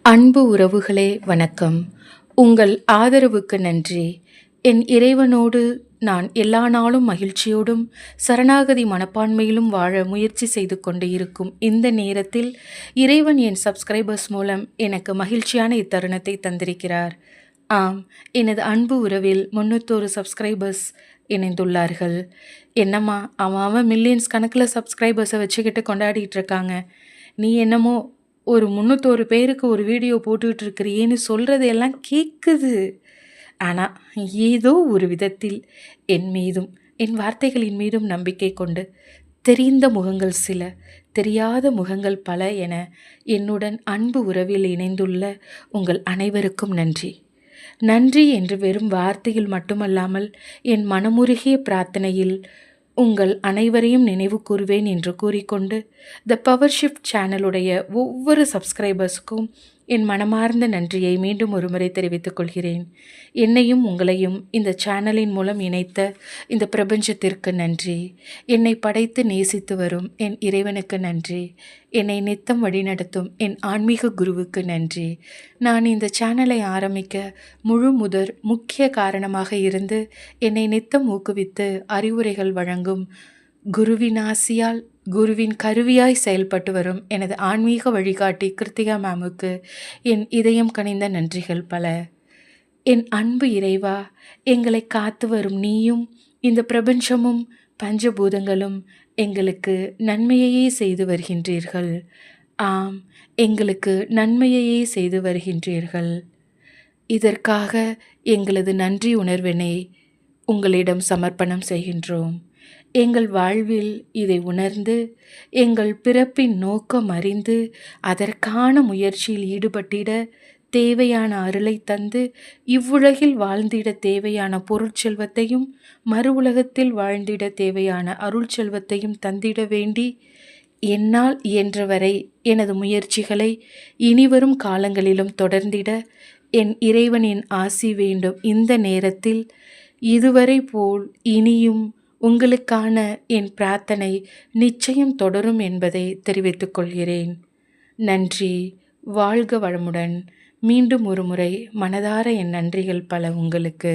அன்பு உறவுகளே வணக்கம். உங்கள் ஆதரவுக்கு நன்றி. என் இறைவனோடு நான் எல்லா நாளும் மகிழ்ச்சியோடும் சரணாகதி மனப்பான்மையிலும் வாழ முயற்சி செய்து கொண்டு இருக்கும் இந்த நேரத்தில் இறைவன் என் சப்ஸ்கிரைபர்ஸ் மூலம் எனக்கு மகிழ்ச்சியான இத்தருணத்தை தந்திருக்கிறார். ஆம், எனது அன்பு உறவில் 301 சப்ஸ்கிரைபர்ஸ் இணைந்துள்ளார்கள். என்னம்மா அவன் மில்லியன்ஸ் கணக்கில் சப்ஸ்கிரைபர்ஸை வச்சுக்கிட்டு கொண்டாடிட்டு இருக்காங்க, நீ என்னமோ ஒரு 301 பேருக்கு ஒரு வீடியோ போட்டுக்கிட்டு இருக்கிறியேன்னு சொல்கிறதையெல்லாம் கேட்குது. ஆனால் ஏதோ ஒரு விதத்தில் என் மீதும் என் வார்த்தைகளின் மீதும் நம்பிக்கை கொண்டு தெரிந்த முகங்கள் சில, தெரியாத முகங்கள் பல என என்னுடன் அன்பு உறவில் இணைந்துள்ள உங்கள் அனைவருக்கும் நன்றி. நன்றி என்று வெறும் வார்த்தையில் மட்டுமல்லாமல் என் மனமுருகிய பிரார்த்தனையில் உங்கள் அனைவரையும் நினைவு கூறுவேன் என்று கூறிக்கொண்டு த பவர் ஷிஃப்ட் சேனலுடைய ஒவ்வொரு சப்ஸ்கிரைபர்ஸுக்கும் என் மனமார்ந்த நன்றியை மீண்டும் ஒருமுறை தெரிவித்துக் கொள்கிறேன். என்னையும் உங்களையும் இந்த சேனலின் மூலம் இணைத்த இந்த பிரபஞ்சத்திற்கு நன்றி. என்னை படைத்து நேசித்து வரும் என் இறைவனுக்கு நன்றி. என்னை நித்தம் வழிநடத்தும் என் ஆன்மீக குருவுக்கு நன்றி. நான் இந்த சேனலை ஆரம்பிக்க முழு முக்கிய காரணமாக இருந்து என்னை நித்தம் ஊக்குவித்து அறிவுரைகள் வழங்கும் குருவின் ஆசியால் குருவின் கருவியாய் செயல்பட்டு வரும் எனது ஆன்மீக வழிகாட்டி கிருத்திகா மேமுக்கு என் இதயம் கனிந்த நன்றிகள் பல. என் அன்பு இறைவா, எங்களை காத்து வரும் நீயும் இந்த பிரபஞ்சமும் பஞ்சபூதங்களும் எங்களுக்கு நன்மையையே செய்து வருகின்றீர்கள். ஆம், எங்களுக்கு நன்மையையே செய்து வருகின்றீர்கள். இதற்காக எங்களது நன்றி உணர்வினை உங்களிடம் சமர்ப்பணம் செய்கின்றோம். எங்கள் வாழ்வில் இதை உணர்ந்து எங்கள் பிறப்பின் நோக்கம் அறிந்து அதற்கான முயற்சியில் ஈடுபட்டிட தேவையான அருளை தந்து இவ்வுலகில் வாழ்ந்திட தேவையான பொருட்செல்வத்தையும் மறு உலகத்தில் வாழ்ந்திட தேவையான அருள் செல்வத்தையும் தந்திட வேண்டி என்னால் இயன்றவரை எனது முயற்சிகளை இனிவரும் காலங்களிலும் தொடர்ந்திட என் இறைவனின் ஆசி வேண்டும். இந்த நேரத்தில் இதுவரை போல் இனியும் உங்களுக்கான என் பிரார்த்தனை நிச்சயம் தொடரும் என்பதை தெரிவித்துக் கொள்கிறேன். நன்றி. வாழ்க வளமுடன். மீண்டும் ஒரு முறை மனதார என் நன்றிகள் பல உங்களுக்கு.